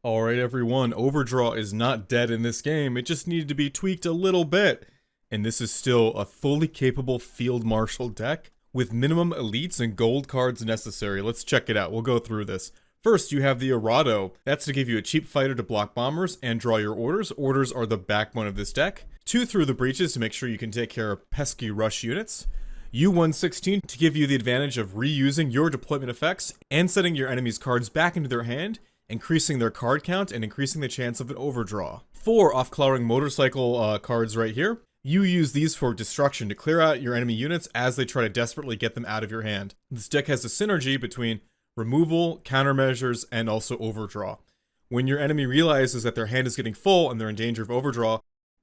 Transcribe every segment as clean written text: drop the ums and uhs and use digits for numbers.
Alright everyone, Overdraw is not dead in this game, it just needed to be tweaked a little bit. And this is still a fully capable Field Marshal deck, with minimum elites and gold cards necessary. Let's check it out, we'll go through this. First, you have the ARADO. That's to give you a cheap fighter to block bombers and draw your orders. Orders are the backbone of this deck. 2 through the breaches to make sure you can take care of pesky rush units. U-116 to give you the advantage of reusing your deployment effects and setting your enemy's cards back into their hand, increasing their card count and increasing the chance of an overdraw. 4 AUFKLÄRUNG motorcycle cards right here. You use these for destruction to clear out your enemy units as they try to desperately get them out of your hand. This deck has a synergy between removal, countermeasures, and also overdraw. When your enemy realizes that their hand is getting full and they're in danger of overdraw,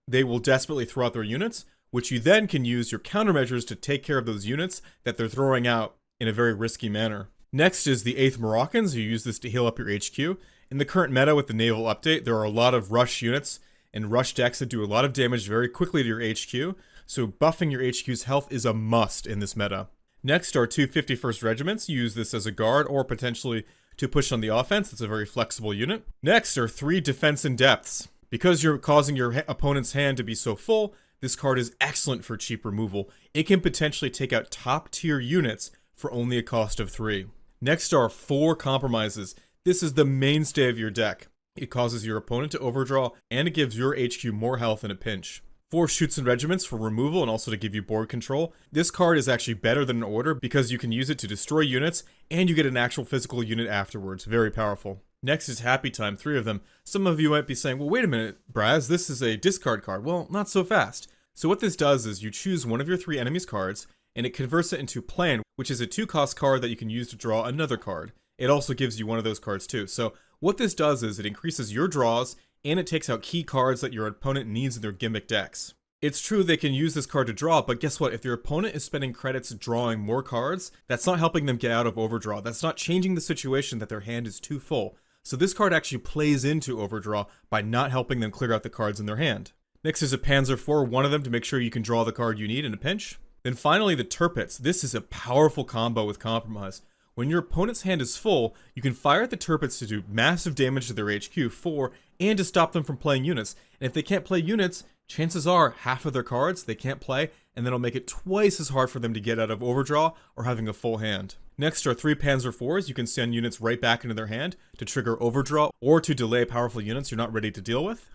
they will desperately throw out their units, which you then can use your countermeasures to take care of those units that they're throwing out in a very risky manner. Next is the 8th Moroccans. You use this to heal up your HQ. In the current meta with the naval update, there are a lot of rush units and rush decks that do a lot of damage very quickly to your HQ, so buffing your HQ's health is a must in this meta. Next are 2 51st Regiments. You use this as a guard or potentially to push on the offense. It's a very flexible unit. Next are 3 Defense in Depths. Because you're causing your opponent's hand to be so full, this card is excellent for cheap removal. It can potentially take out top tier units for only a cost of 3. Next are 4 Compromises. This is the mainstay of your deck. It causes your opponent to overdraw, and it gives your HQ more health in a pinch. 4 SCHÜTZEN Regiments for removal and also to give you board control. This card is actually better than an order because you can use it to destroy units, and you get an actual physical unit afterwards. Very powerful. Next is Happy Time, 3 of them. Some of you might be saying, well, wait a minute, Braz, this is a discard card. Well, not so fast. So what this does is you choose one of your 3 enemies' cards, and it converts it into Plan, which is a 2-cost card that you can use to draw another card. It also gives you one of those cards too. So what this does is it increases your draws, and it takes out key cards that your opponent needs in their gimmick decks. It's true they can use this card to draw, but guess what? If your opponent is spending credits drawing more cards, that's not helping them get out of overdraw. That's not changing the situation that their hand is too full. So this card actually plays into overdraw by not helping them clear out the cards in their hand. Next is a PANZER IV, one of them to make sure you can draw the card you need in a pinch. Then finally the TIRPITZ. This is a powerful combo with Compromise. When your opponent's hand is full, you can fire at the TIRPITZ to do massive damage to their HQ and to stop them from playing units. And if they can't play units, chances are half of their cards they can't play, and then it'll make it twice as hard for them to get out of overdraw or having a full hand. Next are 3 PANZER IVs. You can send units right back into their hand to trigger overdraw or to delay powerful units you're not ready to deal with.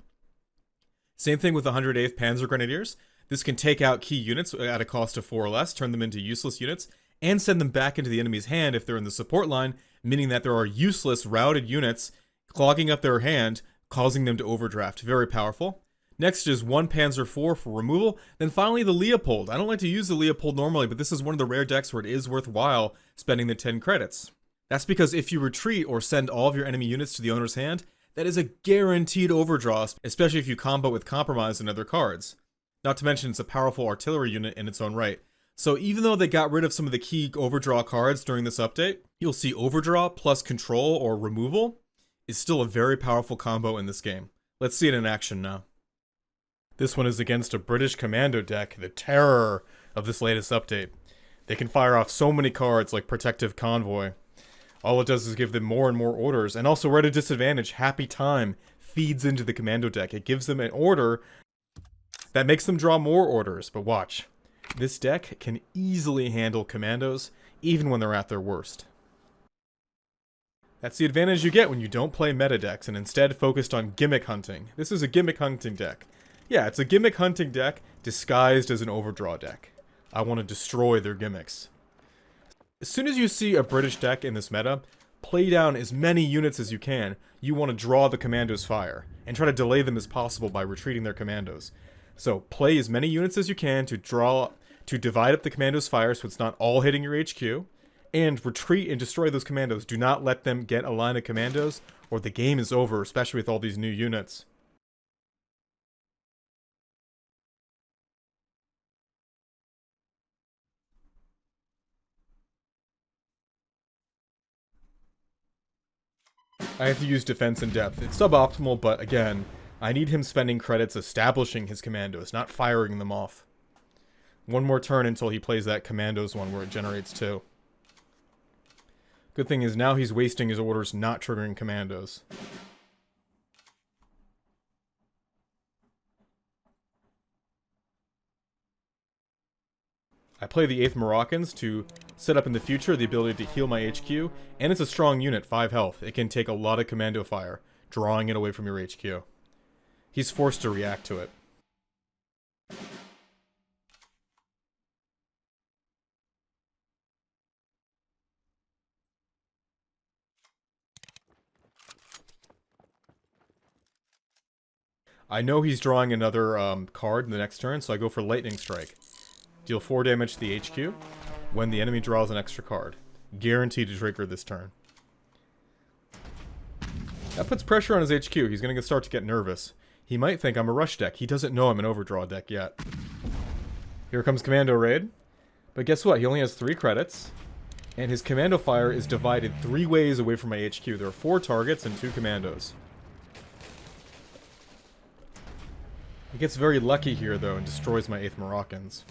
Same thing with the 108th Panzergrenadiers. This can take out key units at a cost of 4 or less, turn them into useless units, and send them back into the enemy's hand if they're in the support line, meaning that there are useless routed units clogging up their hand, causing them to overdraft. Very powerful. Next is 1 PANZER IV for removal. Then finally the Leopold. I don't like to use the Leopold normally, but this is one of the rare decks where it is worthwhile spending the 10 credits. That's because if you retreat or send all of your enemy units to the owner's hand, that is a guaranteed overdraw, especially if you combo with Compromise and other cards. Not to mention it's a powerful artillery unit in its own right. So even though they got rid of some of the key overdraw cards during this update, you'll see overdraw plus control or removal is still a very powerful combo in this game. Let's see it in action now. This one is against a British Commando deck, the terror of this latest update. They can fire off so many cards like Protective Convoy. All it does is give them more and more orders, and also we're at a disadvantage. Happy Time feeds into the Commando deck. It gives them an order that makes them draw more orders, but watch. This deck can easily handle Commandos, even when they're at their worst. That's the advantage you get when you don't play meta decks and instead focused on gimmick hunting. This is a gimmick hunting deck. Yeah, it's a gimmick hunting deck disguised as an overdraw deck. I want to destroy their gimmicks. As soon as you see a British deck in this meta, play down as many units as you can. You want to draw the Commandos' fire, and try to delay them as possible by retreating their Commandos. So play as many units as you can to divide up the Commandos' fire so it's not all hitting your HQ, and retreat and destroy those Commandos. Do not let them get a line of Commandos, or the game is over, especially with all these new units. I have to use Defense in Depth. It's suboptimal, but again, I need him spending credits establishing his Commandos, not firing them off. One more turn until he plays that Commandos one where it generates 2. Good thing is now he's wasting his orders not triggering Commandos. I play the 8th Moroccans to set up in the future the ability to heal my HQ, and it's a strong unit, 5 health. It can take a lot of commando fire, drawing it away from your HQ. He's forced to react to it. I know he's drawing another card in the next turn, so I go for Lightning Strike. Deal 4 damage to the HQ when the enemy draws an extra card. Guaranteed to trigger this turn. That puts pressure on his HQ. He's going to start to get nervous. He might think I'm a rush deck. He doesn't know I'm an overdraw deck yet. Here comes Commando Raid. But guess what? He only has 3 credits. And his commando fire is divided 3 ways away from my HQ. There are 4 targets and 2 commandos. He gets very lucky here, though, and destroys my 8th Moroccans.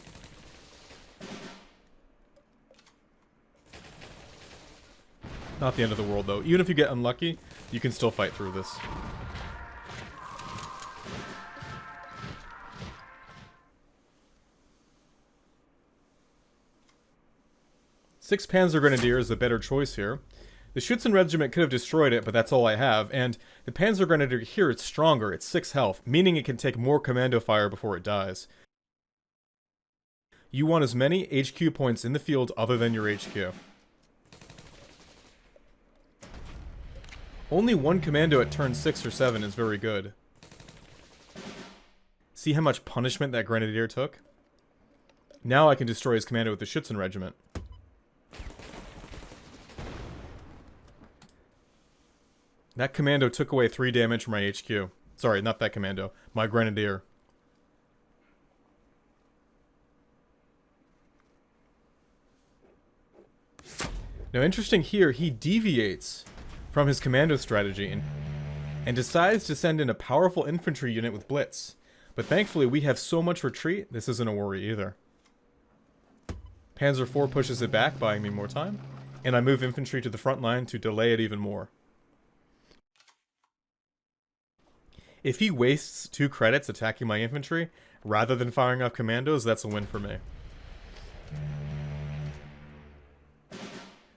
Not the end of the world, though. Even if you get unlucky, you can still fight through this. Six Panzergrenadier is the better choice here. The Schützen Regiment could have destroyed it, but that's all I have, and the Panzergrenadier here is stronger, it's 6 health, meaning it can take more commando fire before it dies. You want as many HQ points in the field other than your HQ. Only 1 commando at turn 6 or 7 is very good. See how much punishment that Grenadier took? Now I can destroy his commando with the Schützen Regiment. That commando took away 3 damage from my HQ. Sorry, not that commando. My Grenadier. Now, interesting here, he deviates from his commando strategy and decides to send in a powerful infantry unit with Blitz. But thankfully, we have so much retreat, this isn't a worry either. Panzer IV pushes it back, buying me more time. And I move infantry to the front line to delay it even more. If he wastes 2 credits attacking my infantry, rather than firing off commandos, that's a win for me.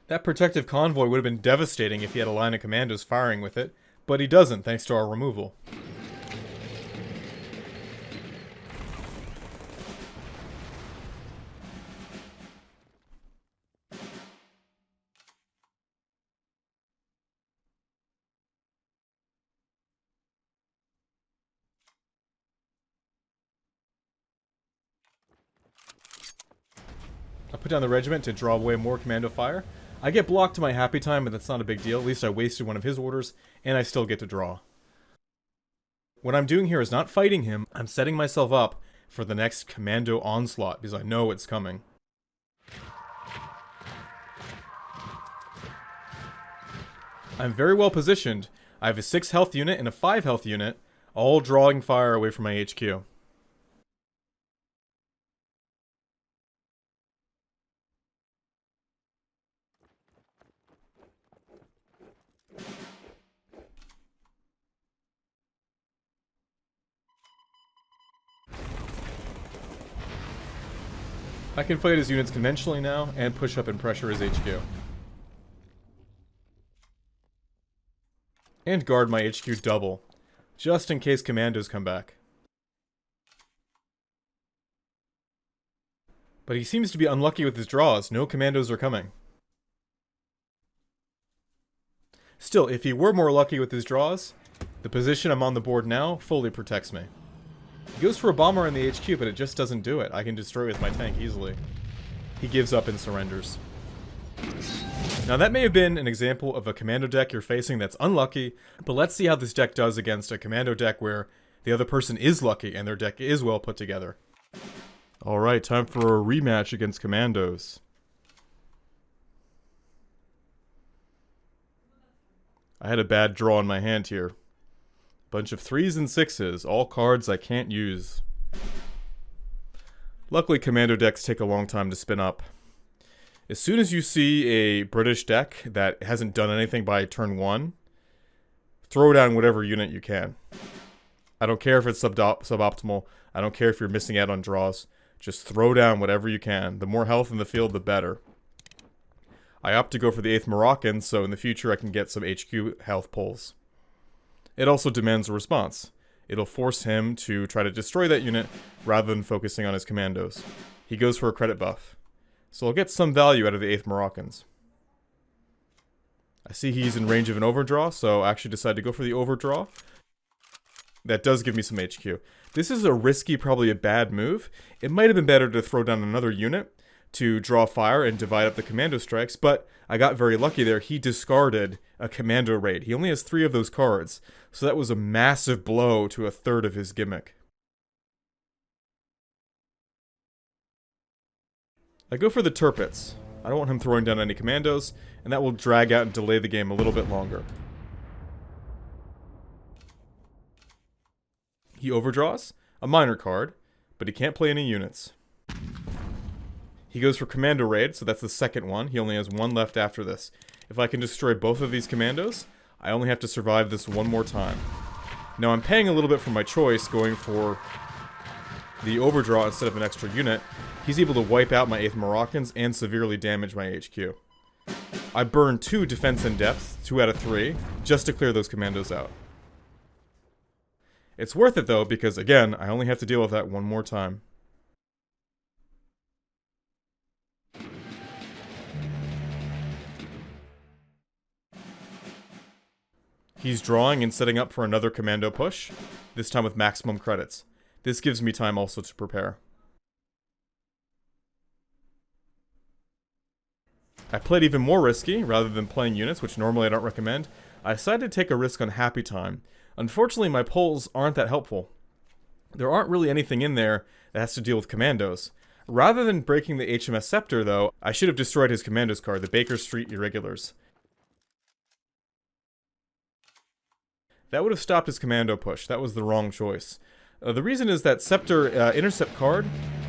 That protective convoy would have been devastating if he had a line of commandos firing with it, but he doesn't thanks to our removal. I put down the regiment to draw away more commando fire. I get blocked to my happy time, but that's not a big deal. At least I wasted one of his orders, and I still get to draw. What I'm doing here is not fighting him. I'm setting myself up for the next commando onslaught, because I know it's coming. I'm very well positioned. I have a 6 health unit and a 5 health unit, all drawing fire away from my HQ. I can fight his units conventionally now, and push up and pressure his HQ. And guard my HQ double, just in case commandos come back. But he seems to be unlucky with his draws, no commandos are coming. Still, if he were more lucky with his draws, the position I'm on the board now fully protects me. He goes for a bomber in the HQ, but it just doesn't do it. I can destroy it with my tank easily. He gives up and surrenders. Now that may have been an example of a commando deck you're facing that's unlucky, but let's see how this deck does against a commando deck where the other person is lucky and their deck is well put together. Alright, time for a rematch against commandos. I had a bad draw in my hand here. Bunch of 3s and 6s, all cards I can't use. Luckily, commando decks take a long time to spin up. As soon as you see a British deck that hasn't done anything by turn 1, throw down whatever unit you can. I don't care if it's suboptimal, I don't care if you're missing out on draws. Just throw down whatever you can. The more health in the field, the better. I opt to go for the 8th Moroccans, so in the future I can get some HQ health pulls. It also demands a response. It'll force him to try to destroy that unit rather than focusing on his commandos. He goes for a credit buff. So I'll get some value out of the 8th Moroccans. I see he's in range of an overdraw, so I actually decide to go for the overdraw. That does give me some HQ. This is a risky, probably a bad move. It might have been better to throw down another unit to draw fire and divide up the commando strikes, but I got very lucky there. He discarded a commando raid. He only has 3 of those cards, so that was a massive blow to a third of his gimmick. I go for the Tirpitz. I don't want him throwing down any commandos, and that will drag out and delay the game a little bit longer. He overdraws a minor card, but he can't play any units. He goes for Commando Raid, so that's the second one. He only has 1 left after this. If I can destroy both of these commandos, I only have to survive this 1 more time. Now I'm paying a little bit for my choice, going for the overdraw instead of an extra unit. He's able to wipe out my 8th Moroccans and severely damage my HQ. I burn 2 defense in depth, 2 out of 3, just to clear those commandos out. It's worth it though, because again, I only have to deal with that 1 more time. He's drawing and setting up for another commando push, this time with maximum credits. This gives me time also to prepare. I played even more risky, rather than playing units, which normally I don't recommend. I decided to take a risk on Happy Time. Unfortunately, my pulls aren't that helpful. There aren't really anything in there that has to deal with commandos. Rather than breaking the HMS Scepter, though, I should have destroyed his commandos card, the Baker Street Irregulars. That would have stopped his commando push. That was the wrong choice. The reason is that Scepter Intercept card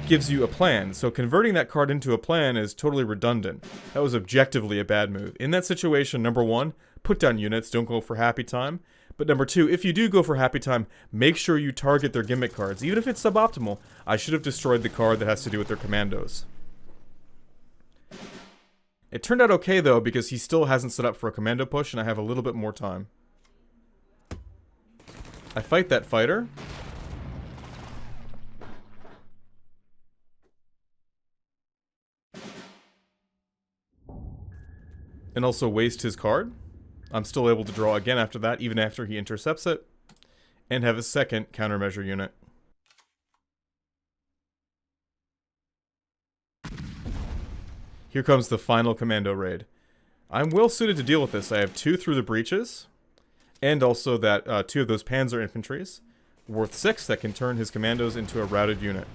gives you a plan, so converting that card into a plan is totally redundant. That was objectively a bad move. In that situation, number 1, put down units, don't go for Happy Time. But number 2, if you do go for Happy Time, make sure you target their gimmick cards. Even if it's suboptimal, I should have destroyed the card that has to do with their commandos. It turned out okay though, because he still hasn't set up for a commando push and I have a little bit more time. I fight that fighter. And also waste his card. I'm still able to draw again after that, even after he intercepts it. And have a second countermeasure unit. Here comes the final commando raid. I'm well suited to deal with this. I have 2 through the breaches. And also that 2 of those Panzer infantries, worth 6, that can turn his commandos into a routed unit.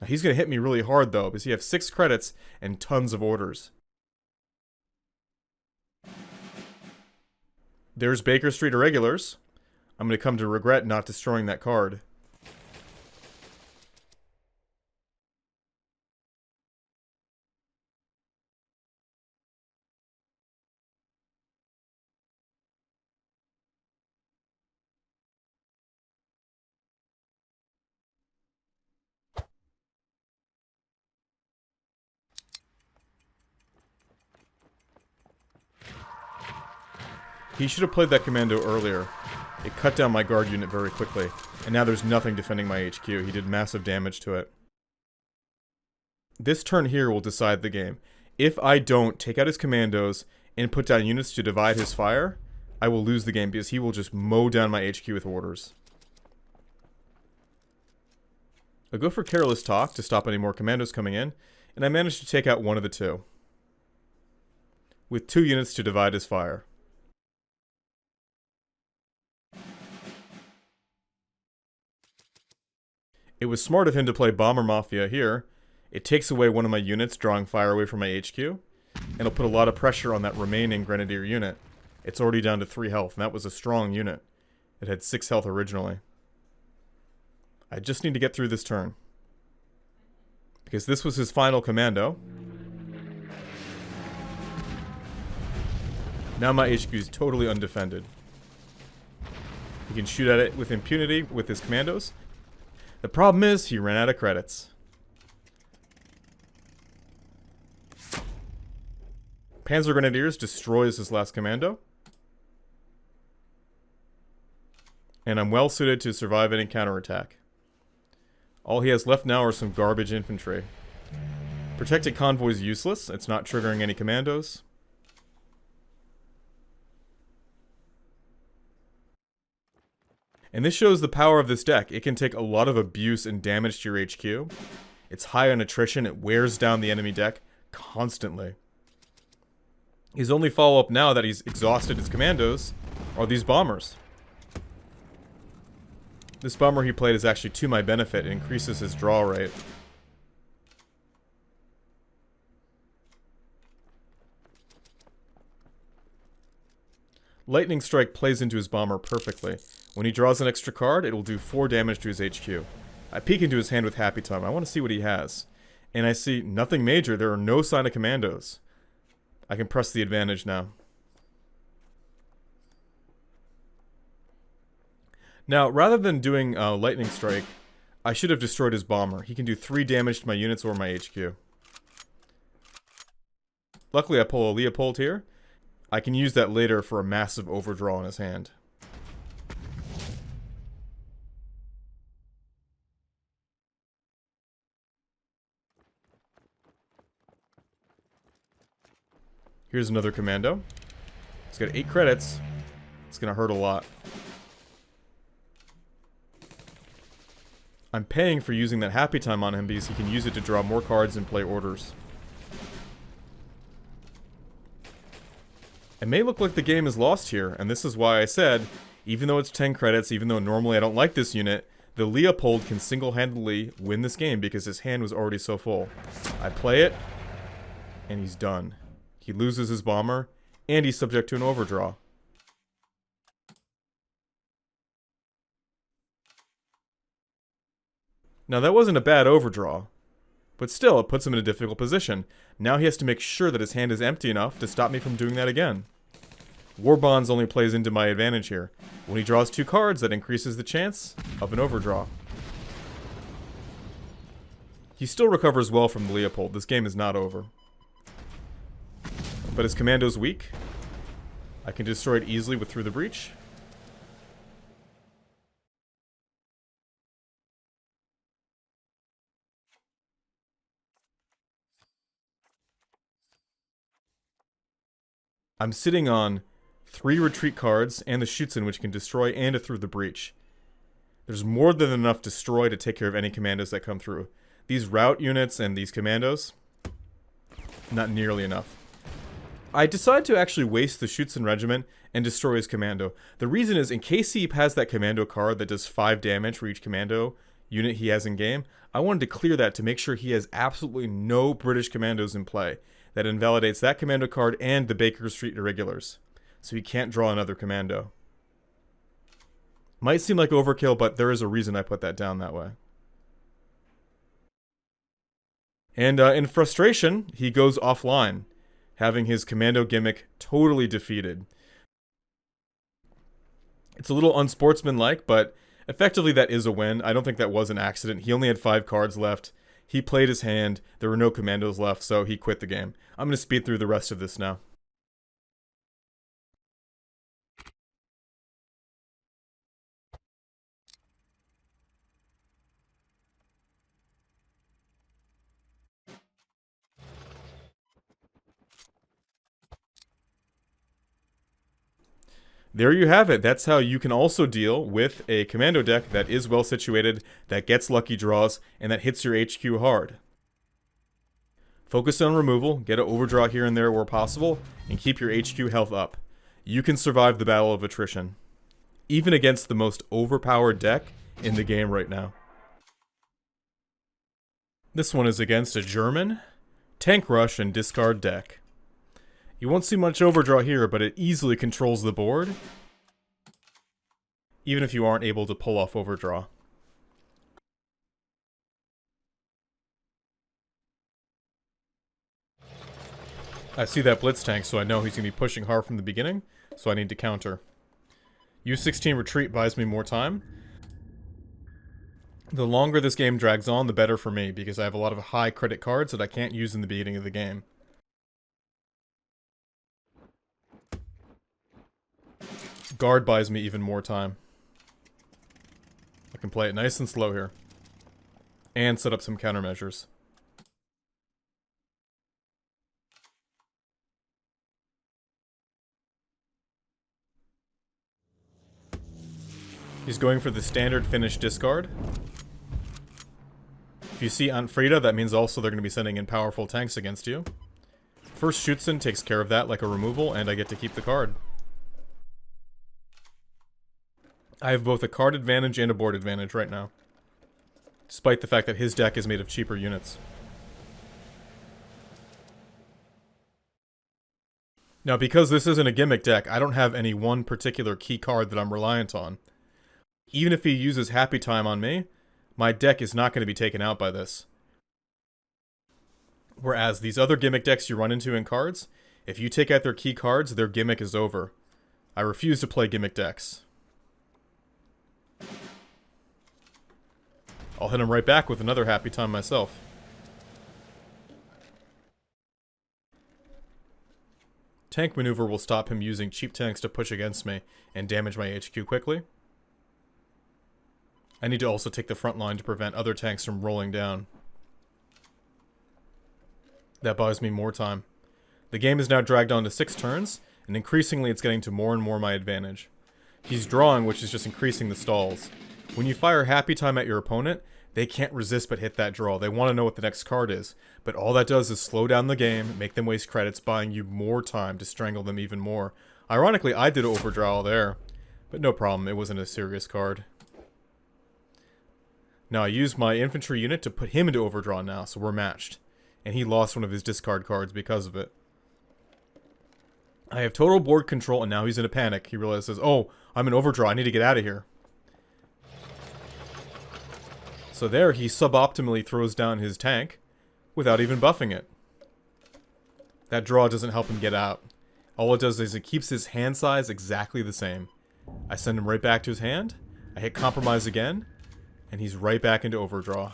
Now he's going to hit me really hard though, because he has 6 credits and tons of orders. There's Baker Street Irregulars. I'm going to come to regret not destroying that card. He should have played that commando earlier. It cut down my guard unit very quickly, and now there's nothing defending my HQ. He did massive damage to it. This turn here will decide the game. If I don't take out his commandos and put down units to divide his fire, I will lose the game because he will just mow down my HQ with orders. I'll go for Careless Talk to stop any more commandos coming in, and I managed to take out one of the 2. With 2 units to divide his fire. It was smart of him to play Bomber Mafia here. It takes away one of my units, drawing fire away from my HQ, and it'll put a lot of pressure on that remaining Grenadier unit. It's already down to 3 health, and that was a strong unit. It had 6 health originally. I just need to get through this turn. Because this was his final commando. Now my HQ is totally undefended. He can shoot at it with impunity with his commandos. The problem is, he ran out of credits. PANZERGRENADIERS destroys his last commando. And I'm well suited to survive any counterattack. All he has left now are some garbage infantry. Protected convoy's useless. It's not triggering any commandos. And this shows the power of this deck. It can take a lot of abuse and damage to your HQ. It's high on attrition. It wears down the enemy deck constantly. His only follow-up now that he's exhausted his commandos are these bombers. This bomber he played is actually to my benefit. It increases his draw rate. Lightning Strike plays into his bomber perfectly. When he draws an extra card, it will do 4 damage to his HQ. I peek into his hand with Happy Time. I want to see what he has. And I see nothing major. There are no sign of commandos. I can press the advantage now. Now, rather than doing Lightning Strike, I should have destroyed his bomber. He can do 3 damage to my units or my HQ. Luckily, I pull a Leopold here. I can use that later for a massive overdraw in his hand. Here's another commando. It's got 8 credits. It's gonna hurt a lot. I'm paying for using that Happy Time on him because he can use it to draw more cards and play orders. It may look like the game is lost here, and this is why I said, even though it's 10 credits, even though normally I don't like this unit, the Leopold can single-handedly win this game because his hand was already so full. I play it, and he's done. He loses his bomber, and he's subject to an overdraw. Now that wasn't a bad overdraw, but still it puts him in a difficult position. Now he has to make sure that his hand is empty enough to stop me from doing that again. War Bonds only plays into my advantage here. When he draws 2 cards, that increases the chance of an overdraw. He still recovers well from the Leopold. This game is not over. But his commando's weak. I can destroy it easily with Through the Breach. I'm sitting on 3 retreat cards and the SCHÜTZEN, which can destroy, and a Through the Breach. There's more than enough destroy to take care of any commandos that come through. These route units and these commandos, not nearly enough. I decide to actually waste the SCHÜTZEN regiment and destroy his commando. The reason is, in case he has that commando card that does 5 damage for each commando unit he has in game, I wanted to clear that to make sure he has absolutely no British commandos in play. That invalidates that commando card and the Baker Street Irregulars. So he can't draw another commando. Might seem like overkill, but there is a reason I put that down that way. And in frustration, he goes offline, having his commando gimmick totally defeated. It's a little unsportsmanlike, but effectively that is a win. I don't think that was an accident. He only had 5 cards left. He played his hand. There were no commandos left, so he quit the game. I'm going to speed through the rest of this now. There you have it. That's how you can also deal with a commando deck that is well situated, that gets lucky draws, and that hits your HQ hard. Focus on removal, get an overdraw here and there where possible, and keep your HQ health up. You can survive the battle of attrition, even against the most overpowered deck in the game right now. This one is against a German tank rush and discard deck. You won't see much overdraw here, but it easily controls the board, even if you aren't able to pull off overdraw. I see that blitz tank, so I know he's going to be pushing hard from the beginning, so I need to counter. U16 retreat buys me more time. The longer this game drags on, the better for me, because I have a lot of high credit cards that I can't use in the beginning of the game. Guard buys me even more time. I can play it nice and slow here. And set up some countermeasures. He's going for the standard Finnish discard. If you see Aunt Frida, that means also they're going to be sending in powerful tanks against you. First SCHÜTZEN takes care of that like a removal, and I get to keep the card. I have both a card advantage and a board advantage right now, despite the fact that his deck is made of cheaper units. Now, because this isn't a gimmick deck, I don't have any one particular key card that I'm reliant on. Even if he uses Happy Time on me, my deck is not going to be taken out by this. Whereas these other gimmick decks you run into in cards, if you take out their key cards, their gimmick is over. I refuse to play gimmick decks. I'll hit him right back with another Happy Time myself. Tank maneuver will stop him using cheap tanks to push against me and damage my HQ quickly. I need to also take the front line to prevent other tanks from rolling down. That buys me more time. The game is now dragged on to 6 turns, and increasingly it's getting to more and more my advantage. He's drawing, which is just increasing the stalls. When you fire Happy Time at your opponent, they can't resist but hit that draw. They want to know what the next card is. But all that does is slow down the game, make them waste credits, buying you more time to strangle them even more. Ironically, I did Overdraw there. But no problem, it wasn't a serious card. Now I used my infantry unit to put him into Overdraw now, so we're matched. And he lost one of his discard cards because of it. I have total board control, and now he's in a panic. He realizes, oh, I'm in Overdraw, I need to get out of here. So there, he suboptimally throws down his tank without even buffing it. That draw doesn't help him get out. All it does is it keeps his hand size exactly the same. I send him right back to his hand, I hit compromise again, and he's right back into Overdraw.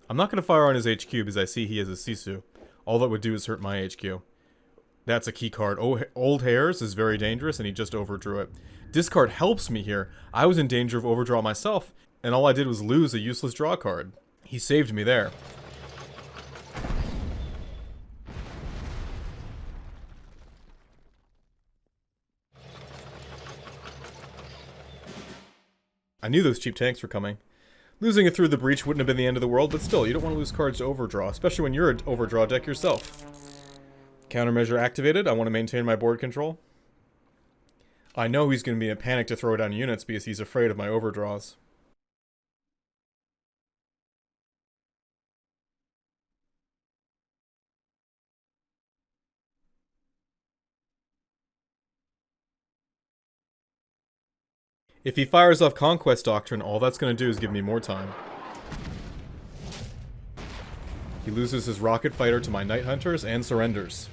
I'm not going to fire on his HQ because I see he has a Sisu. All that would do is hurt my HQ. That's a key card. Old Hairs is very dangerous, and he just overdrew it. Discard helps me here. I was in danger of Overdraw myself, and all I did was lose a useless draw card. He saved me there. I knew those cheap tanks were coming. Losing it through the breach wouldn't have been the end of the world, but still, you don't want to lose cards to Overdraw, especially when you're an Overdraw deck yourself. Countermeasure activated. I want to maintain my board control. I know he's going to be in a panic to throw down units because he's afraid of my Overdraws. If he fires off Conquest Doctrine, all that's going to do is give me more time. He loses his Rocket Fighter to my Night Hunters and surrenders.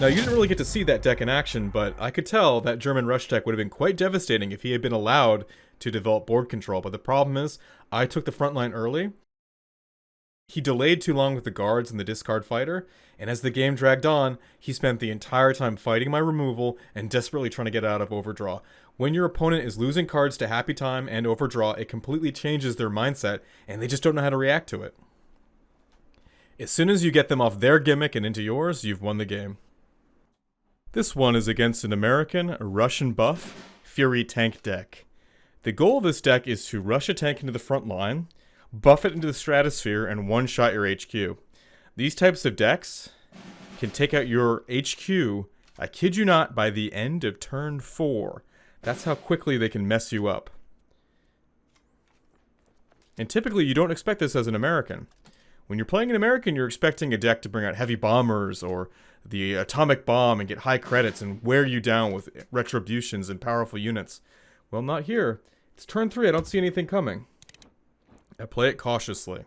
Now, you didn't really get to see that deck in action, but I could tell that German Rush deck would have been quite devastating if he had been allowed to develop board control. But the problem is, I took the front line early. He delayed too long with the guards and the discard fighter, and as the game dragged on, he spent the entire time fighting my removal and desperately trying to get out of Overdraw. When your opponent is losing cards to Happy Time and Overdraw, it completely changes their mindset, and they just don't know how to react to it. As soon as you get them off their gimmick and into yours, you've won the game. This one is against an American, Russian buff, Fury tank deck. The goal of this deck is to rush a tank into the front line, buff it into the stratosphere, and one-shot your HQ. These types of decks can take out your HQ, I kid you not, by the end of turn 4. That's how quickly they can mess you up. And typically you don't expect this as an American. When you're playing an American, you're expecting a deck to bring out heavy bombers or the atomic bomb and get high credits and wear you down with retributions and powerful units. Well, not here. It's turn 3, I don't see anything coming. I play it cautiously.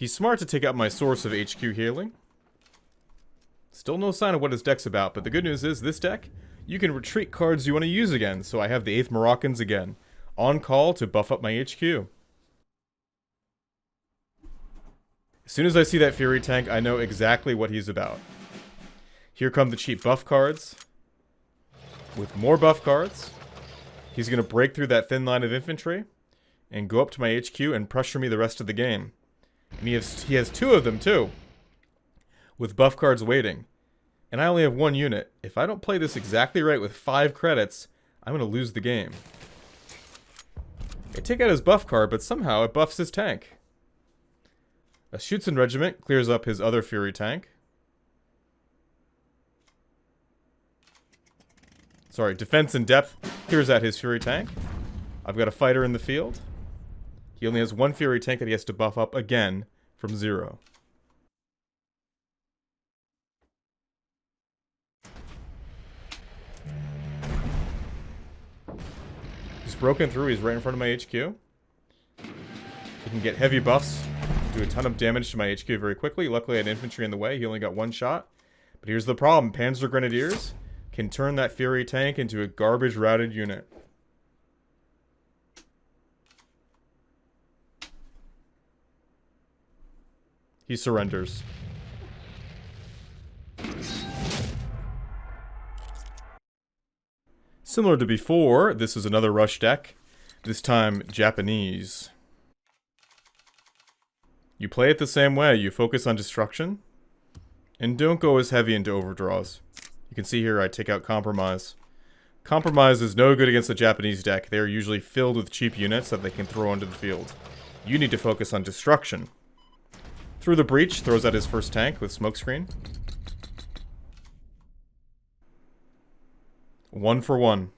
He's smart to take out my source of HQ healing. Still no sign of what his deck's about, but the good news is this deck, you can retreat cards you want to use again, so I have the 8th Moroccans again. On call to buff up my HQ. As soon as I see that Fury tank, I know exactly what he's about. Here come the cheap buff cards. With more buff cards, he's going to break through that thin line of infantry and go up to my HQ and pressure me the rest of the game. And he has 2 of them too, with buff cards waiting. And I only have 1 unit. If I don't play this exactly right with 5 credits, I'm going to lose the game. I take out his buff card, but somehow it buffs his tank. A SCHÜTZEN regiment clears up his other Fury tank. Sorry, defense in depth clears out his Fury tank. I've got a fighter in the field. He only has 1 Fury tank that he has to buff up again from 0. He's broken through, he's right in front of my HQ. He can get heavy buffs, do a ton of damage to my HQ very quickly. Luckily I had infantry in the way, he only got 1 shot. But here's the problem, Panzergrenadiers can turn that Fury tank into a garbage routed unit. He surrenders. Similar to before, this is another rush deck, this time Japanese. You play it the same way, you focus on destruction, and don't go as heavy into overdraws. You can see here I take out Compromise. Compromise is no good against the Japanese deck. They are usually filled with cheap units that they can throw onto the field. You need to focus on destruction. Through the Breach throws out his first tank with Smokescreen. 1 for 1.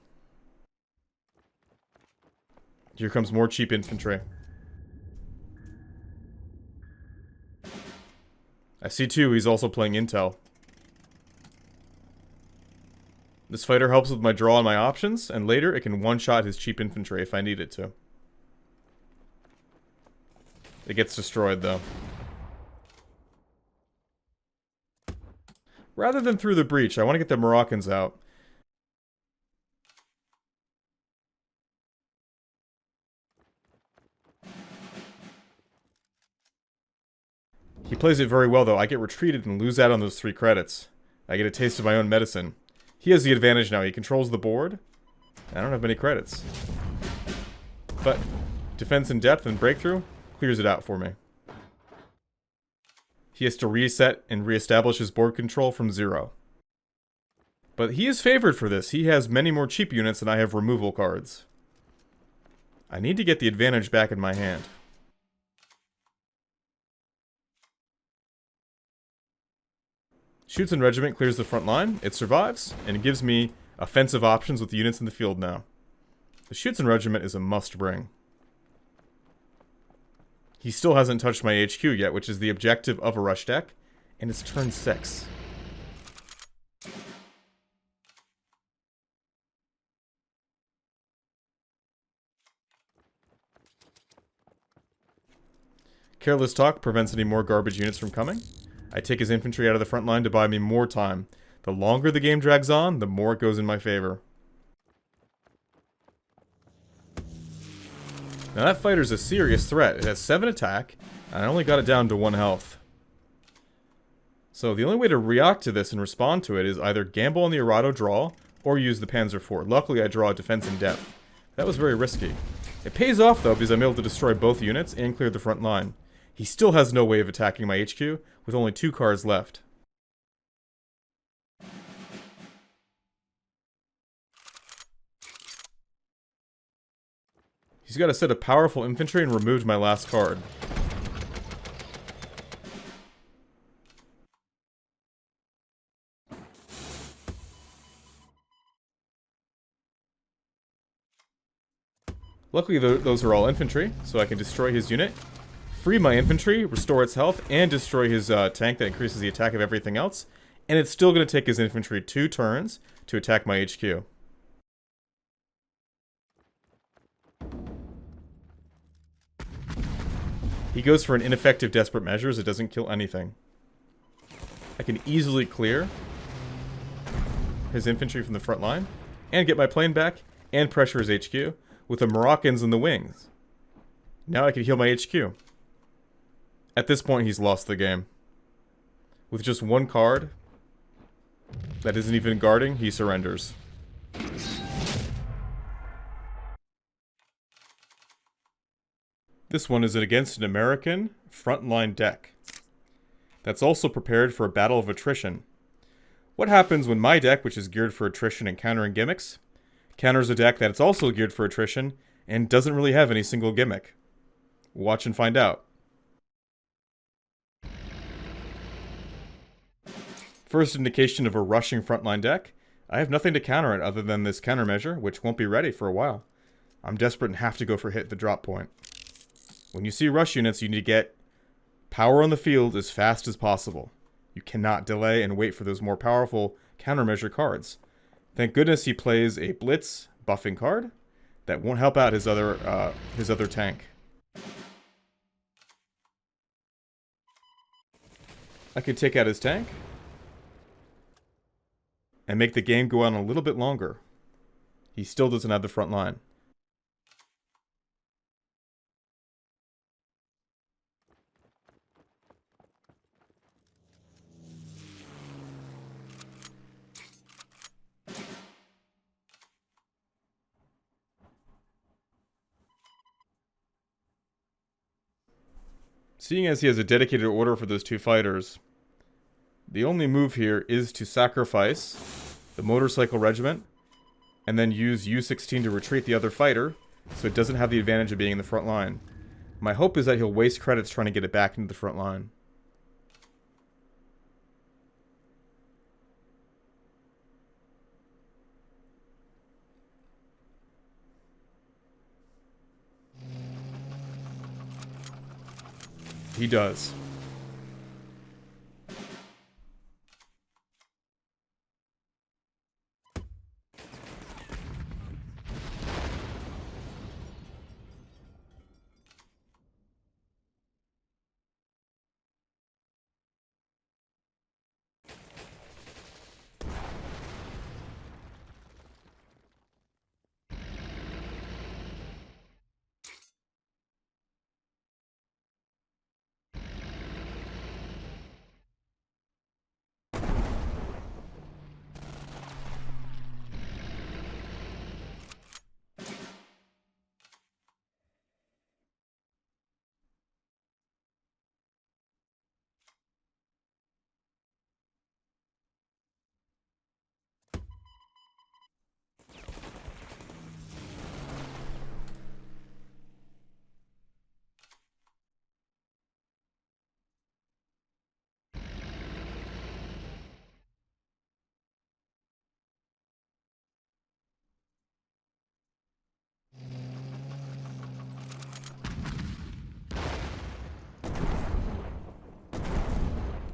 Here comes more cheap infantry. I see too, he's also playing Intel. This fighter helps with my draw and my options, and later it can one-shot his cheap infantry if I need it to. It gets destroyed though. Rather than through the Breach, I want to get the Moroccans out. He plays it very well though. I get retreated and lose out on those 3 credits. I get a taste of my own medicine. He has the advantage now. He controls the board. I don't have many credits. But defense in depth and breakthrough clears it out for me. He has to reset and reestablish his board control from 0. But he is favored for this. He has many more cheap units than I have removal cards. I need to get the advantage back in my hand. SCHÜTZEN regiment clears the front line, it survives, and it gives me offensive options with the units in the field now. The SCHÜTZEN regiment is a must-bring. He still hasn't touched my HQ yet, which is the objective of a rush deck, and it's turn 6. Careless talk prevents any more garbage units from coming. I take his infantry out of the front line to buy me more time. The longer the game drags on, the more it goes in my favor. Now that fighter's a serious threat. It has 7 attack, and I only got it down to 1 health. So the only way to react to this and respond to it is either gamble on the ARADO draw, or use the Panzer IV. Luckily I draw a defense in depth. That was very risky. It pays off though, because I'm able to destroy both units and clear the front line. He still has no way of attacking my HQ, with only 2 cards left. He's got a set of powerful infantry and removed my last card. Luckily those are all infantry, so I can destroy his unit, free my infantry, restore its health, and destroy his tank that increases the attack of everything else. And it's still going to take his infantry 2 turns to attack my HQ. He goes for an ineffective desperate measures. It doesn't kill anything. I can easily clear his infantry from the front line and get my plane back and pressure his HQ with the Moroccans in the wings. Now I can heal my HQ. At this point, he's lost the game. With just one card that isn't even guarding, he surrenders. This one is against an American frontline deck that's also prepared for a battle of attrition. What happens when my deck, which is geared for attrition and countering gimmicks, counters a deck that's also geared for attrition and doesn't really have any single gimmick? Watch and find out. First indication of a rushing frontline deck, I have nothing to counter it other than this countermeasure, which won't be ready for a while. I'm desperate and have to go for hit the drop point. When you see rush units, you need to get power on the field as fast as possible. You cannot delay and wait for those more powerful countermeasure cards. Thank goodness he plays a blitz buffing card that won't help out his other tank. I could take out his tank and make the game go on a little bit longer. He still doesn't have the front line. Seeing as he has a dedicated order for those two fighters, the only move here is to sacrifice the motorcycle regiment and then use U-16 to retreat the other fighter so it doesn't have the advantage of being in the front line. My hope is that he'll waste credits trying to get it back into the front line. He does.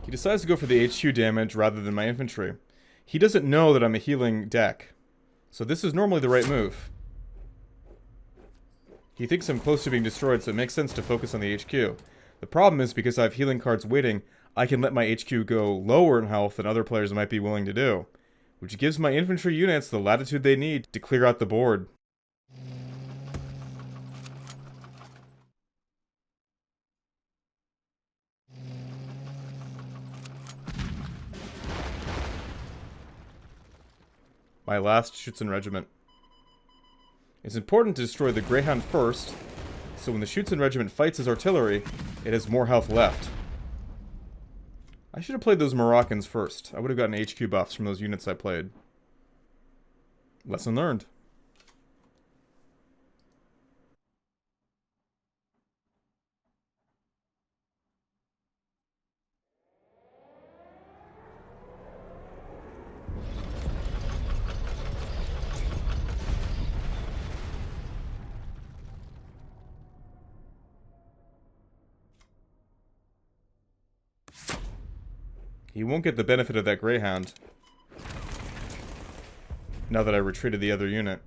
He decides to go for the HQ damage rather than my infantry. He doesn't know that I'm a healing deck, so this is normally the right move. He thinks I'm close to being destroyed, so it makes sense to focus on the HQ. The problem is, because I have healing cards waiting, I can let my HQ go lower in health than other players might be willing to do, which gives my infantry units the latitude they need to clear out the board. My last Schützen regiment. It's important to destroy the Greyhound first, so when the Schützen regiment fights his artillery, it has more health left. I should have played those Moroccans first. I would have gotten HQ buffs from those units I played. Lesson learned. He won't get the benefit of that Greyhound now that I retreated the other unit.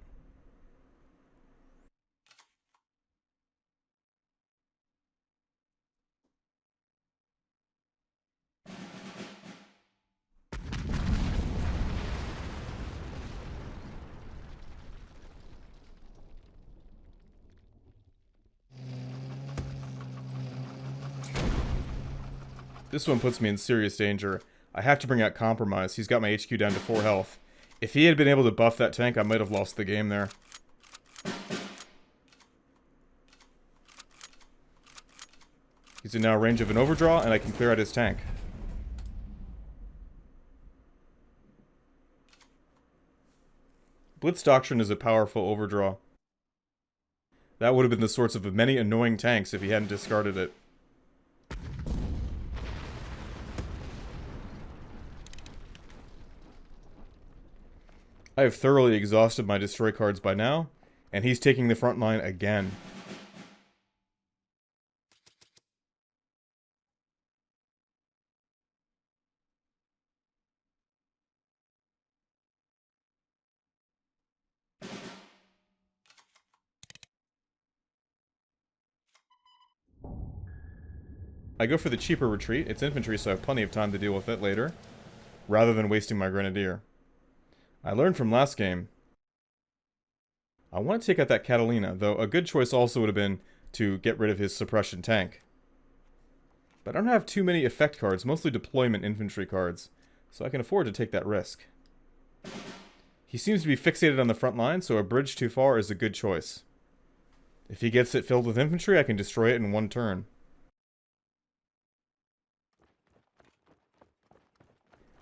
This one puts me in serious danger. I have to bring out Compromise. He's got my HQ down to 4 health. If he had been able to buff that tank, I might have lost the game there. He's in now range of an Overdraw, and I can clear out his tank. Blitz Doctrine is a powerful Overdraw. That would have been the source of many annoying tanks if he hadn't discarded it. I have thoroughly exhausted my destroy cards by now, and he's taking the front line again. I go for the cheaper retreat. It's infantry, so I have plenty of time to deal with it later, rather than wasting my Grenadier. I learned from last game. I want to take out that Catalina, though a good choice also would have been to get rid of his suppression tank. But I don't have too many effect cards, mostly deployment infantry cards, so I can afford to take that risk. He seems to be fixated on the front line, so a bridge too far is a good choice. If he gets it filled with infantry, I can destroy it in one turn.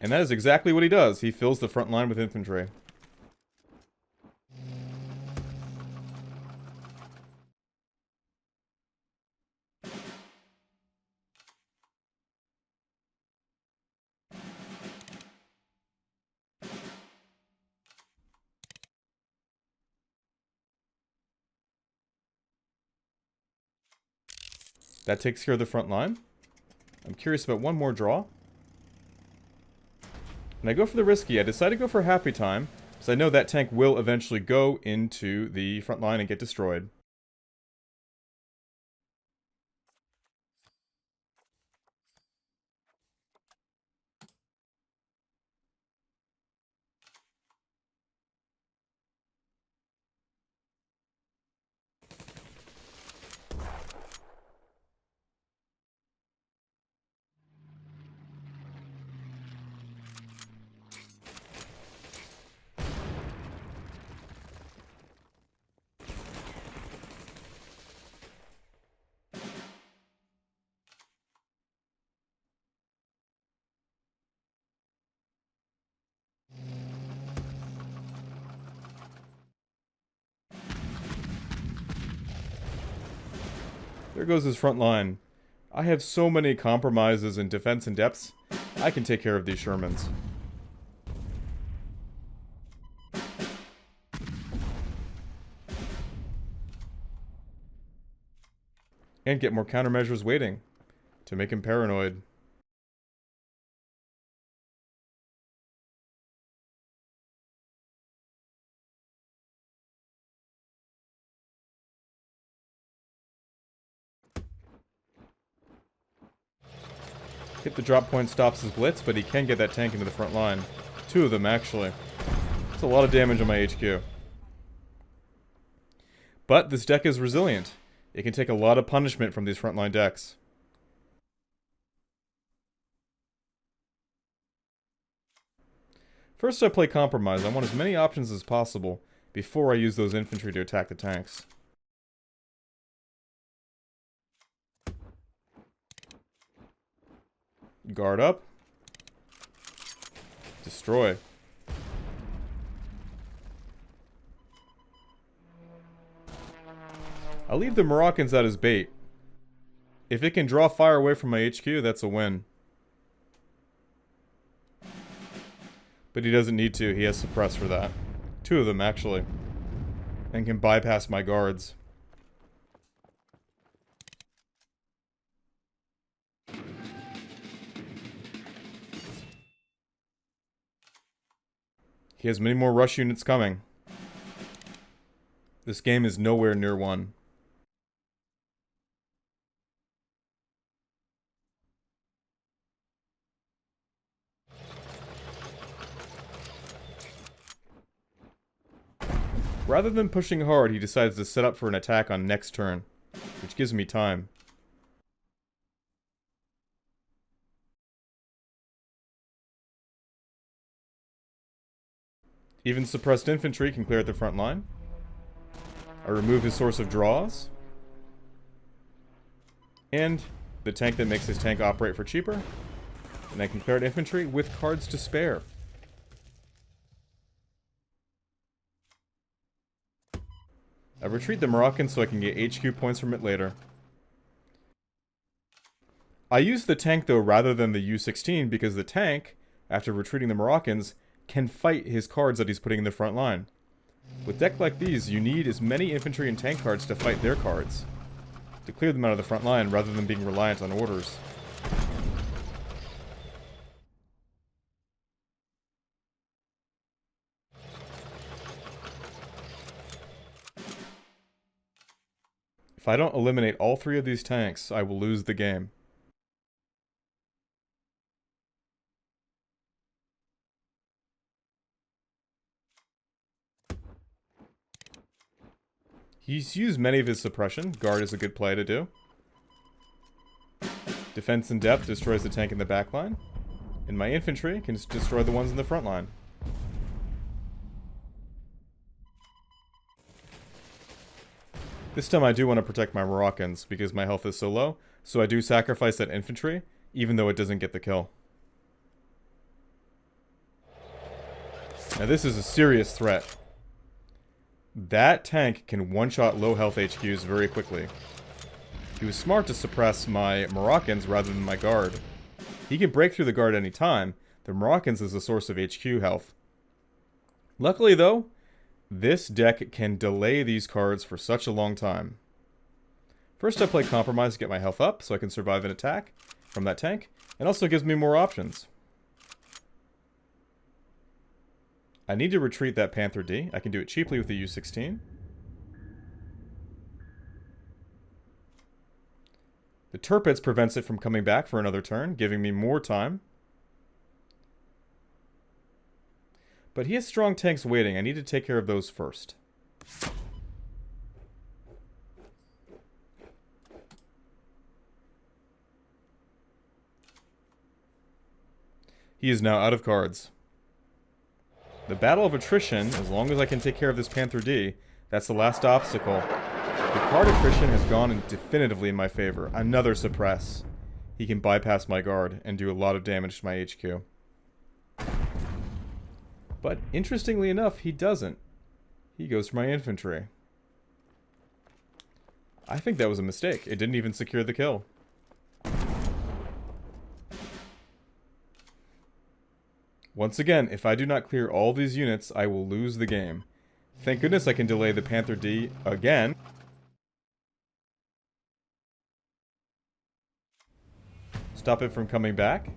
And that is exactly what he does. He fills the front line with infantry. That takes care of the front line. I'm curious about one more draw. And I go for the risky. I decide to go for Happy Time, because I know that tank will eventually go into the front line and get destroyed. There goes his front line. I have so many compromises in defense and depths. I can take care of these Shermans. And get more countermeasures waiting to make him paranoid. Hit the drop point, stops his blitz, but he can get that tank into the front line. 2 of them, actually. That's a lot of damage on my HQ. But this deck is resilient. It can take a lot of punishment from these frontline decks. First I play Compromise. I want as many options as possible before I use those infantry to attack the tanks. Guard up. Destroy. I'll leave the Moroccans out as bait. If it can draw fire away from my HQ, that's a win. But he doesn't need to. He has suppress for that. 2 of them, actually. And can bypass my guards. He has many more rush units coming. This game is nowhere near won. Rather than pushing hard, he decides to set up for an attack on next turn, which gives me time. Even suppressed infantry can clear at the front line. I remove his source of draws. And the tank that makes his tank operate for cheaper. And I can clear out infantry with cards to spare. I retreat the Moroccans so I can get HQ points from it later. I use the tank though rather than the U-16 because the tank, after retreating the Moroccans, can fight his cards that he's putting in the front line. With decks like these, you need as many infantry and tank cards to fight their cards, to clear them out of the front line rather than being reliant on orders. If I don't eliminate all three of these tanks, I will lose the game. He's used many of his suppression. Guard is a good play to do. Defense in depth destroys the tank in the back line. And my infantry can destroy the ones in the front line. This time I do want to protect my Moroccans because my health is so low, so I do sacrifice that infantry, even though it doesn't get the kill. Now this is a serious threat. That tank can one-shot low health HQs very quickly. He was smart to suppress my Moroccans rather than my guard. He can break through the guard any time. The Moroccans is the source of HQ health. Luckily though, this deck can delay these cards for such a long time. First I play Compromise to get my health up so I can survive an attack from that tank, and also gives me more options. I need to retreat that Panther D. I can do it cheaply with the U-16. The TIRPITZ prevents it from coming back for another turn, giving me more time. But he has strong tanks waiting. I need to take care of those first. He is now out of cards. The battle of attrition, as long as I can take care of this Panther D, that's the last obstacle. The card attrition has gone definitively in my favor. Another suppress. He can bypass my guard and do a lot of damage to my HQ. But interestingly enough, he doesn't. He goes for my infantry. I think that was a mistake. It didn't even secure the kill. Once again, if I do not clear all these units, I will lose the game. Thank goodness I can delay the Panther D again. Stop it from coming back.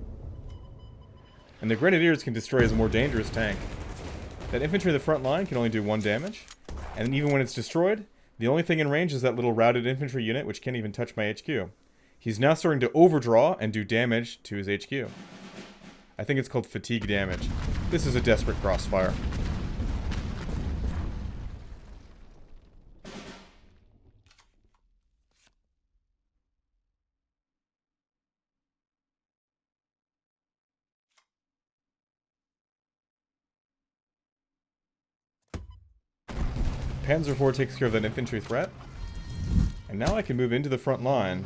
And the Grenadiers can destroy his more dangerous tank. That infantry in the front line can only do 1 damage. And even when it's destroyed, the only thing in range is that little routed infantry unit, which can't even touch my HQ. He's now starting to overdraw and do damage to his HQ. I think it's called fatigue damage. This is a desperate crossfire. Panzer IV takes care of that infantry threat. And now I can move into the front line.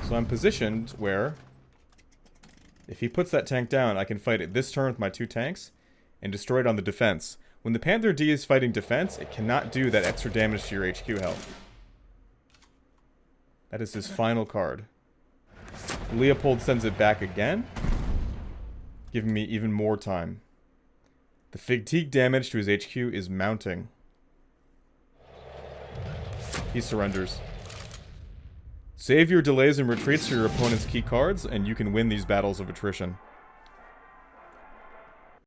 So I'm positioned where, if he puts that tank down, I can fight it this turn with my 2 tanks and destroy it on the defense. When the Panther D is fighting defense, it cannot do that extra damage to your HQ health. That is his final card. Leopold sends it back again, giving me even more time. The fatigue damage to his HQ is mounting. He surrenders. Save your delays and retreats for your opponent's key cards, and you can win these battles of attrition.